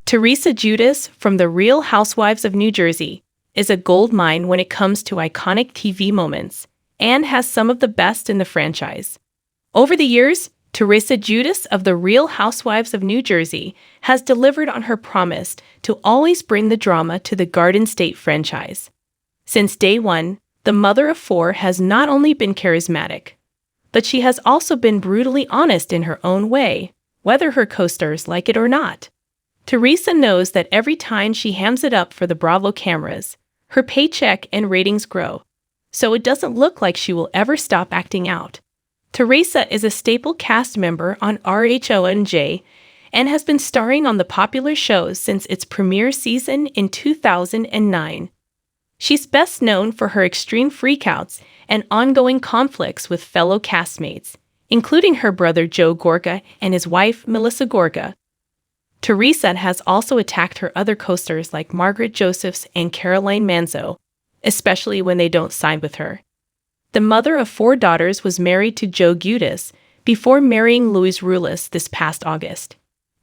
Teresa Giudice from the Real Housewives of New Jersey is a goldmine when it comes to iconic TV moments and has some of the best in the franchise. Over the years, Teresa Giudice of the Real Housewives of New Jersey has delivered on her promise to always bring the drama to the Garden State franchise. Since day one, the mother of four has not only been charismatic, but she has also been brutally honest in her own way, whether her co-stars like it or not. Teresa knows that every time she hams it up for the Bravo cameras, her paycheck and ratings grow, so it doesn't look like she will ever stop acting out. Teresa is a staple cast member on RHONJ and has been starring on the popular show since its premiere season in 2009. She's best known for her extreme freakouts and ongoing conflicts with fellow castmates, including her brother Joe Gorga and his wife Melissa Gorga. Teresa has also attacked her other co-stars like Margaret Josephs and Caroline Manzo, especially when they don't side with her. The mother of four daughters was married to Joe Giudice before marrying Louis Rulis this past August.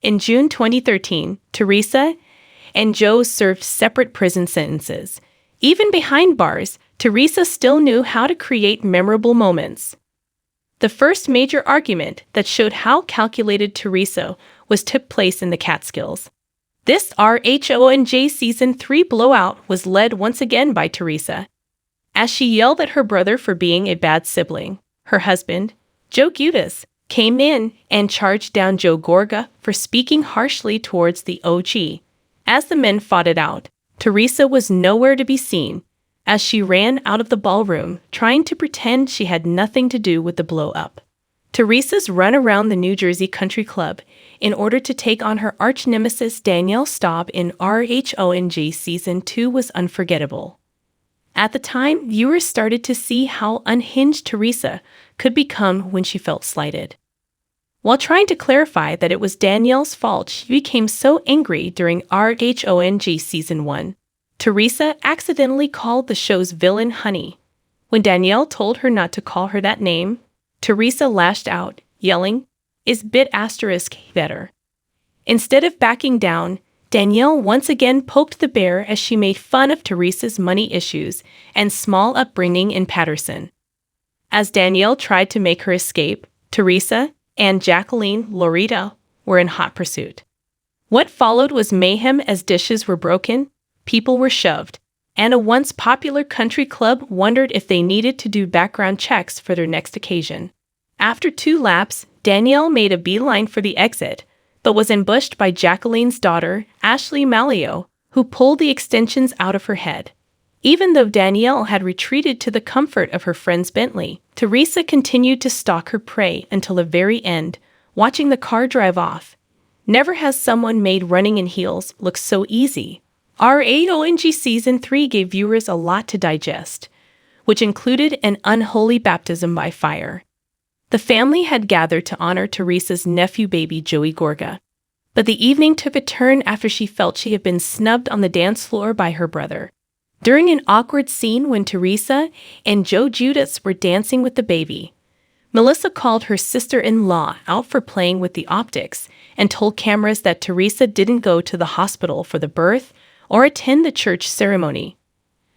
In June 2013, Teresa and Joe served separate prison sentences. Even behind bars, Teresa still knew how to create memorable moments. The first major argument that showed how calculated Teresa took place in the Catskills. This RHONJ Season 3 blowout was led once again by Teresa, as she yelled at her brother for being a bad sibling. Her husband, Joe Giudice, came in and charged down Joe Gorga for speaking harshly towards the OG. As the men fought it out, Teresa was nowhere to be seen, as she ran out of the ballroom trying to pretend she had nothing to do with the blow-up. Teresa's run around the New Jersey Country Club in order to take on her arch-nemesis Danielle Staub in RHONJ Season 2 was unforgettable. At the time, viewers started to see how unhinged Teresa could become when she felt slighted. While trying to clarify that it was Danielle's fault, she became so angry during RHONJ Season 1. Teresa accidentally called the show's villain Honey. When Danielle told her not to call her that name, Teresa lashed out, yelling, "Is bit asterisk better?" Instead of backing down, Danielle once again poked the bear as she made fun of Teresa's money issues and small upbringing in Paterson. As Danielle tried to make her escape, Teresa and Jacqueline Loretta were in hot pursuit. What followed was mayhem as dishes were broken, people were shoved, and a once popular country club wondered if they needed to do background checks for their next occasion. After 2 laps, Danielle made a beeline for the exit, but was ambushed by Jacqueline's daughter, Ashley Malio, who pulled the extensions out of her head. Even though Danielle had retreated to the comfort of her friend's Bentley, Teresa continued to stalk her prey until the very end, watching the car drive off. Never has someone made running in heels look so easy. RHONJ Season 3 gave viewers a lot to digest, which included an unholy baptism by fire. The family had gathered to honor Teresa's nephew baby Joey Gorga, but the evening took a turn after she felt she had been snubbed on the dance floor by her brother. During an awkward scene when Teresa and Joe Giudice were dancing with the baby, Melissa called her sister-in-law out for playing with the optics and told cameras that Teresa didn't go to the hospital for the birth or attend the church ceremony.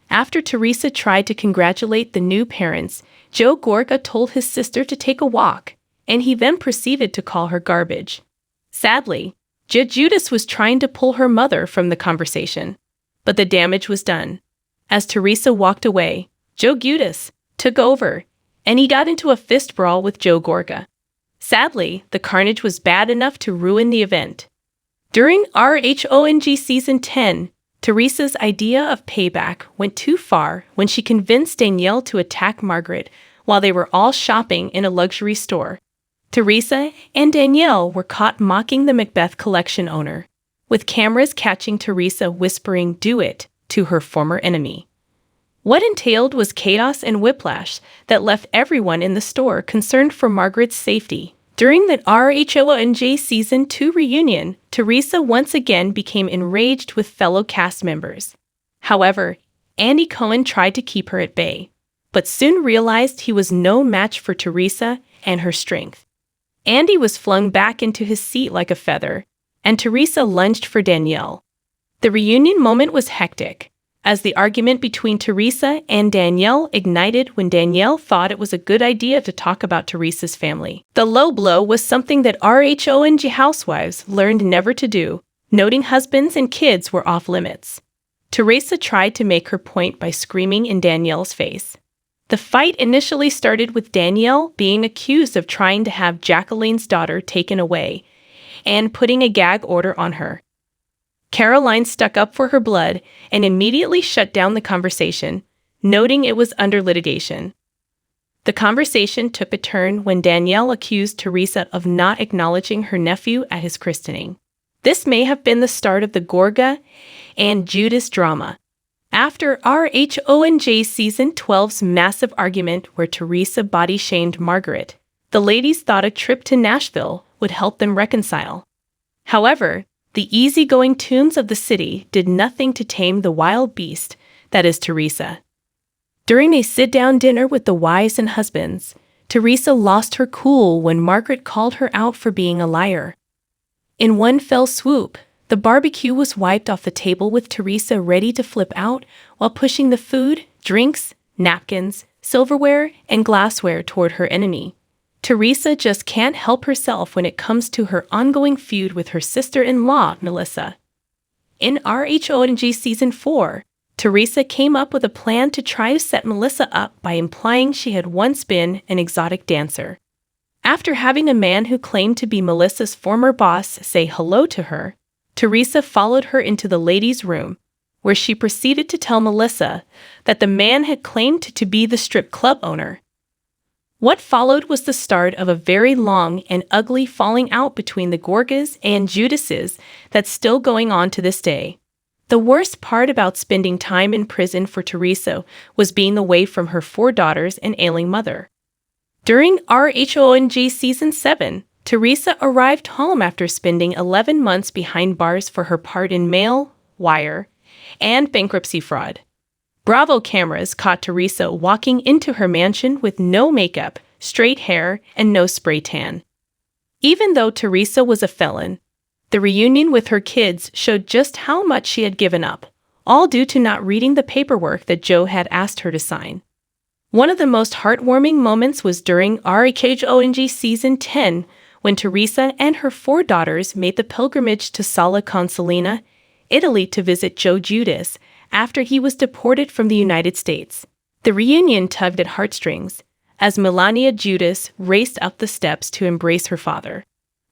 After Teresa tried to congratulate the new parents, Joe Gorga told his sister to take a walk, and he then proceeded to call her garbage. Sadly, Joe Giudice was trying to pull her mother from the conversation, but the damage was done. As Teresa walked away, Joe Giudice took over, and he got into a fist brawl with Joe Gorga. Sadly, the carnage was bad enough to ruin the event. During RHONJ Season 10, Teresa's idea of payback went too far when she convinced Danielle to attack Margaret while they were all shopping in a luxury store. Teresa and Danielle were caught mocking the Macbeth collection owner, with cameras catching Teresa whispering "do it" to her former enemy. What entailed was chaos and whiplash that left everyone in the store concerned for Margaret's safety. During the RHONJ Season 2 reunion, Teresa once again became enraged with fellow cast members. However, Andy Cohen tried to keep her at bay, but soon realized he was no match for Teresa and her strength. Andy was flung back into his seat like a feather, and Teresa lunged for Danielle. The reunion moment was hectic, as the argument between Teresa and Danielle ignited when Danielle thought it was a good idea to talk about Teresa's family. The low blow was something that RHONJ housewives learned never to do, noting husbands and kids were off limits. Teresa tried to make her point by screaming in Danielle's face. The fight initially started with Danielle being accused of trying to have Jacqueline's daughter taken away and putting a gag order on her. Caroline stuck up for her blood and immediately shut down the conversation, noting it was under litigation. The conversation took a turn when Danielle accused Teresa of not acknowledging her nephew at his christening. This may have been the start of the Gorga and Giudice drama. After RHONJ Season 12's massive argument where Teresa body-shamed Margaret, the ladies thought a trip to Nashville would help them reconcile. However, the easygoing tunes of the city did nothing to tame the wild beast that is Teresa. During a sit-down dinner with the wives and husbands, Teresa lost her cool when Margaret called her out for being a liar. In one fell swoop, the barbecue was wiped off the table with Teresa ready to flip out while pushing the food, drinks, napkins, silverware, and glassware toward her enemy. Teresa just can't help herself when it comes to her ongoing feud with her sister-in-law, Melissa. In RHONJ Season 4, Teresa came up with a plan to try to set Melissa up by implying she had once been an exotic dancer. After having a man who claimed to be Melissa's former boss say hello to her, Teresa followed her into the ladies' room, where she proceeded to tell Melissa that the man had claimed to be the strip club owner. What followed was the start of a very long and ugly falling out between the Gorgas and Giudices that's still going on to this day. The worst part about spending time in prison for Teresa was being away from her 4 daughters and ailing mother. During RHONJ Season 7, Teresa arrived home after spending 11 months behind bars for her part in mail, wire, and bankruptcy fraud. Bravo cameras caught Teresa walking into her mansion with no makeup, straight hair, and no spray tan. Even though Teresa was a felon, the reunion with her kids showed just how much she had given up, all due to not reading the paperwork that Joe had asked her to sign. One of the most heartwarming moments was during RHONJ Season 10, when Teresa and her 4 daughters made the pilgrimage to Sala Consolina, Italy to visit Joe Giudice after he was deported from the United States. The reunion tugged at heartstrings, as Melania Giudice raced up the steps to embrace her father.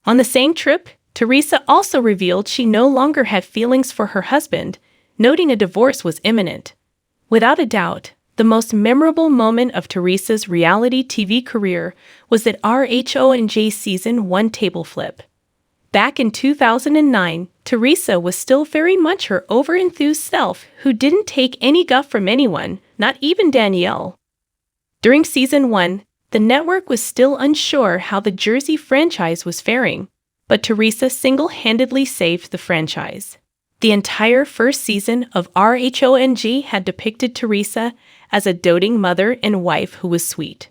On the same trip, Teresa also revealed she no longer had feelings for her husband, noting a divorce was imminent. Without a doubt, the most memorable moment of Teresa's reality TV career was that RHONJ Season 1 table flip. Back in 2009, Teresa was still very much her overenthused self who didn't take any guff from anyone, not even Danielle. During Season 1, the network was still unsure how the Jersey franchise was faring, but Teresa single-handedly saved the franchise. The entire first season of RHONJ had depicted Teresa as a doting mother and wife who was sweet.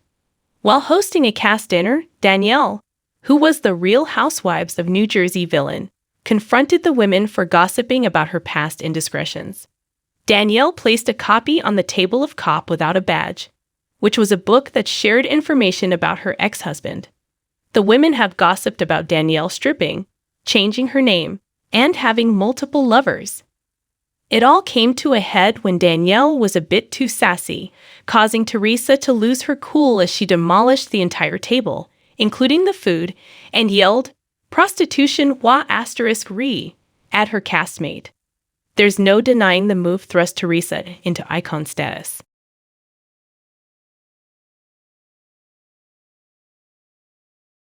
While hosting a cast dinner, Danielle, who was the Real Housewives of New Jersey villain, confronted the women for gossiping about her past indiscretions. Danielle placed a copy on the table of Cop Without a Badge, which was a book that shared information about her ex-husband. The women have gossiped about Danielle stripping, changing her name, and having multiple lovers. It all came to a head when Danielle was a bit too sassy, causing Teresa to lose her cool as she demolished the entire table, including the food, and yelled, "Prostitution wa asterisk re," at her castmate. There's no denying the move thrust Teresa into icon status.